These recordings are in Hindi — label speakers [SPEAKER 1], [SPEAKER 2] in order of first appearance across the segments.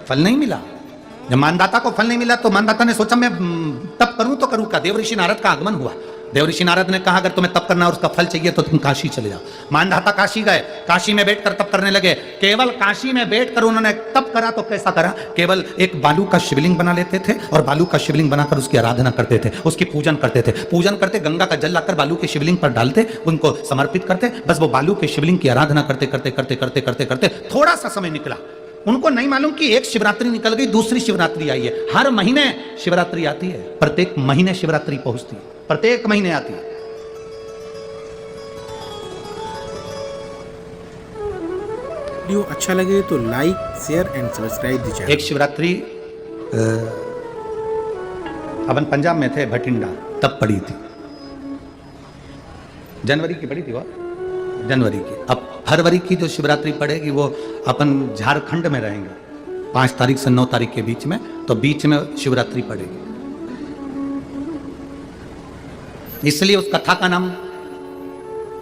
[SPEAKER 1] फल नहीं मिला। जब मानदाता को फल नहीं मिला तो मानदाता ने सोचा मैं तप करूं तो करूं क्या। देवऋषि नारद का आगमन हुआ। देवऋषि नारद ने कहा अगर तुम्हें तप करना और उसका फल चाहिए तो तुम काशी चले जाओ। मानदाता काशी गए, काशी में बैठकर तप करने लगे। केवल काशी में बैठकर उन्होंने तप करा तो कैसा करा, केवल एक बालू का शिवलिंग बना लेते थे और बालू का शिवलिंग बनाकर उसकी आराधना करते थे, उसकी पूजन करते थे। पूजन करते, गंगा का जल लाकर बालू के शिवलिंग पर डालते, उनको समर्पित करते। बस वो बालू के शिवलिंग की आराधना करते करते करते करते करते करते थोड़ा सा समय निकला। उनको नहीं मालूम कि एक शिवरात्रि निकल गई, दूसरी शिवरात्रि आई है। हर महीने शिवरात्रि आती है, प्रत्येक महीने शिवरात्रि पहुंचती है, प्रत्येक महीने आती है।
[SPEAKER 2] वीडियो अच्छा लगे तो लाइक, शेयर एंड सब्सक्राइब दीजिए।
[SPEAKER 1] एक शिवरात्रि अपन पंजाब में थे, भटिंडा, तब पड़ी थी, जनवरी की पड़ी थी वो, जनवरी की। अब फरवरी की जो शिवरात्रि पड़ेगी वो अपन झारखंड में रहेंगे 5 तारीख से 9 तारीख के बीच में, तो बीच में शिवरात्रि पड़ेगी। इसलिए उस कथा का नाम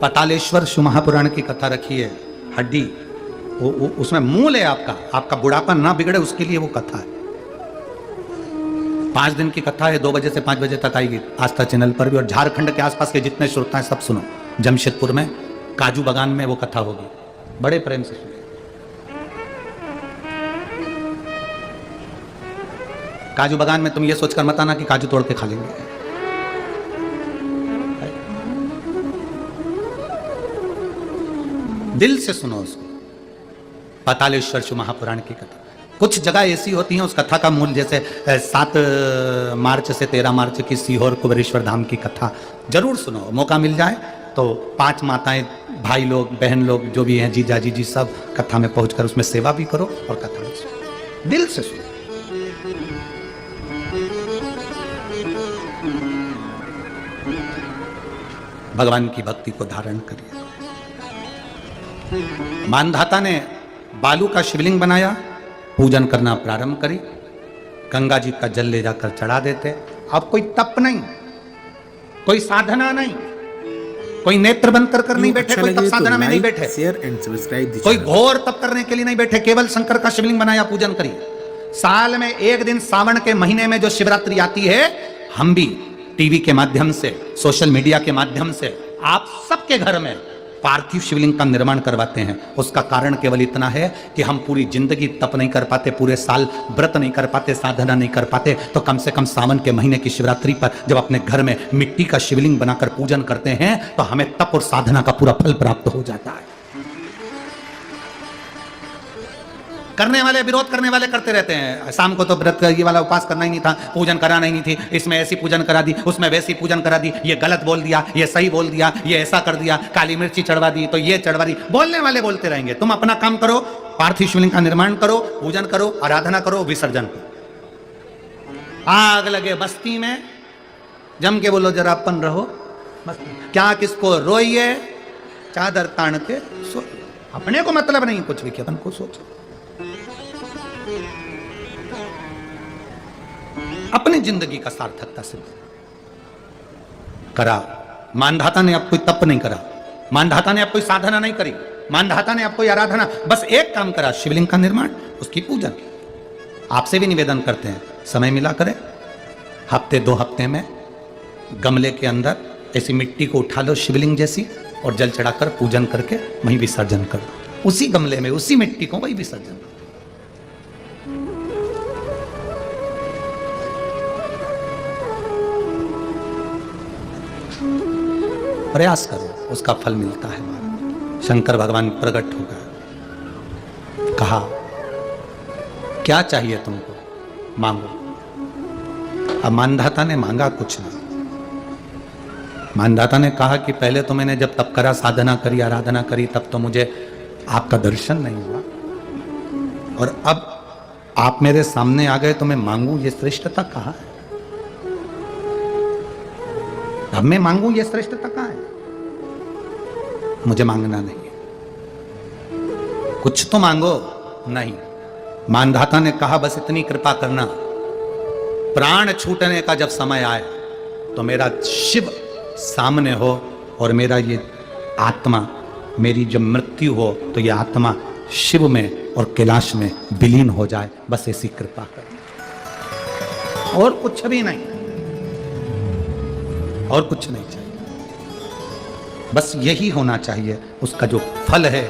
[SPEAKER 1] पातालेश्वर शिव महापुराण की कथा रखी है। हड्डी उसमें मूल है आपका बुढ़ापा ना बिगड़े उसके लिए वो कथा है। 5 दिन की कथा है, 2 बजे से 5 बजे तक आएगी आस्था चैनल पर भी। और झारखंड के आसपास के जितने श्रोता हैं सब सुनो। जमशेदपुर में काजू बागान में वो कथा होगी, बड़े प्रेम से सुनो। काजू बागान में तुम ये सोचकर मत आना कि काजू तोड़ के खा लेंगे। दिल से सुनो उसको। पातालेश्वर शिव महापुराण की कथा। कुछ जगह ऐसी होती हैं उस कथा का मूल, जैसे 7 मार्च से 13 मार्च की सीहोर कुबेरेश्वर धाम की कथा जरूर सुनो। मौका मिल जाए तो 5 माताएं, भाई लोग, बहन लोग जो भी हैं, जीजा जीजी, सब कथा में पहुंचकर उसमें सेवा भी करो और कथा भी सुनो, दिल से सुनो। भगवान की भक्ति को धारण करिए। मानधाता ने बालू का शिवलिंग बनाया, पूजन करना प्रारंभ करी, गंगा जी का जल ले जाकर चढ़ा देते। अब कोई तप नहीं, कोई साधना नहीं, कोई नेत्र बंद कर नहीं बैठे, कोई तप साधना में नहीं बैठे,
[SPEAKER 2] शेयर एंड सब्सक्राइब
[SPEAKER 1] कोई घोर तप करने के लिए नहीं बैठे, केवल शंकर का शिवलिंग बनाया, पूजन करी। साल में एक दिन सावन के महीने में जो शिवरात्रि आती है, हम भी टीवी के माध्यम से, सोशल मीडिया के माध्यम से आप सबके घर में पार्थिव शिवलिंग का निर्माण करवाते हैं। उसका कारण केवल इतना है कि हम पूरी जिंदगी तप नहीं कर पाते, पूरे साल व्रत नहीं कर पाते, साधना नहीं कर पाते, तो कम से कम सावन के महीने की शिवरात्रि पर जब अपने घर में मिट्टी का शिवलिंग बनाकर पूजन करते हैं तो हमें तप और साधना का पूरा फल प्राप्त हो जाता है। करने वाले, विरोध करने वाले करते रहते हैं। शाम को तो व्रत ये वाला उपास करना ही नहीं था, पूजन कराना ही नहीं थी, इसमें ऐसी पूजन करा दी, उसमें वैसी पूजन करा दी, ये गलत बोल दिया, ये सही बोल दिया, ये ऐसा कर दिया, काली मिर्ची चढ़वा दी तो ये चढ़वा दी। बोलने वाले बोलते रहेंगे। तुम अपना काम करो, पार्थिव शिवलिंग का निर्माण करो, पूजन करो, आराधना करो, विसर्जन करो। आग लगे बस्ती में, जम के बोलो जरा अपन रहो बस्ती। क्या किसको रोइए, चादर तान के सो। अपने को मतलब नहीं कुछ भी, अपन को सोचो। अपनी जिंदगी का सार्थकता से करा। मानधाता ने अब कोई तप नहीं करा, मानधाता ने अब कोई साधना नहीं करी, मानधाता ने अब कोई आराधना, बस एक काम करा, शिवलिंग का निर्माण, उसकी पूजन। आपसे भी निवेदन करते हैं, समय मिला करें, हफ्ते 2 हफ्ते में गमले के अंदर ऐसी मिट्टी को उठा लो शिवलिंग जैसी, और जल चढ़ाकर पूजन करके वहीं विसर्जन करो। उसी गमले में उसी मिट्टी को वहीं विसर्जन करो। प्रयास करो, उसका फल मिलता है। शंकर भगवान प्रकट हो गए, कहा क्या चाहिए तुमको, मांगो। अब मानधाता ने मांगा कुछ ना। मानधाता ने कहा कि पहले तो मैंने जब तप करा, साधना करी, आराधना करी, तब तो मुझे आपका दर्शन नहीं हुआ, और अब आप मेरे सामने आ गए तो मैं मांगू, ये श्रेष्ठता कहाँ है? अब मैं मांगू, ये श्रेष्ठता कहाँ है? मुझे मांगना नहीं है, कुछ तो मांगो। नहीं, मानधाता ने कहा बस इतनी कृपा करना, प्राण छूटने का जब समय आए तो मेरा शिव सामने हो और मेरा ये आत्मा, मेरी जब मृत्यु हो तो ये आत्मा शिव में और कैलाश में विलीन हो जाए, बस ऐसी कृपा कर, और कुछ भी नहीं, और कुछ नहीं चाहिए। बस यही होना चाहिए। उसका जो फल है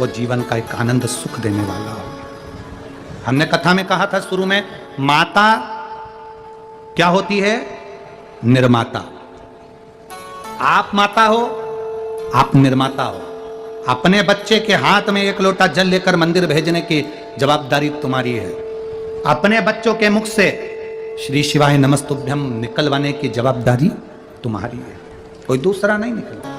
[SPEAKER 1] वो जीवन का एक आनंद सुख देने वाला हो। हमने कथा में कहा था शुरू में, माता क्या होती है? निर्माता। आप माता हो, आप निर्माता हो। अपने बच्चे के हाथ में एक लोटा जल लेकर मंदिर भेजने की जवाबदारी तुम्हारी है। अपने बच्चों के मुख से श्री शिवाय नमस्तुभ्यम निकलवाने की जवाबदारी तुम्हारी है, कोई दूसरा नहीं निकलवा।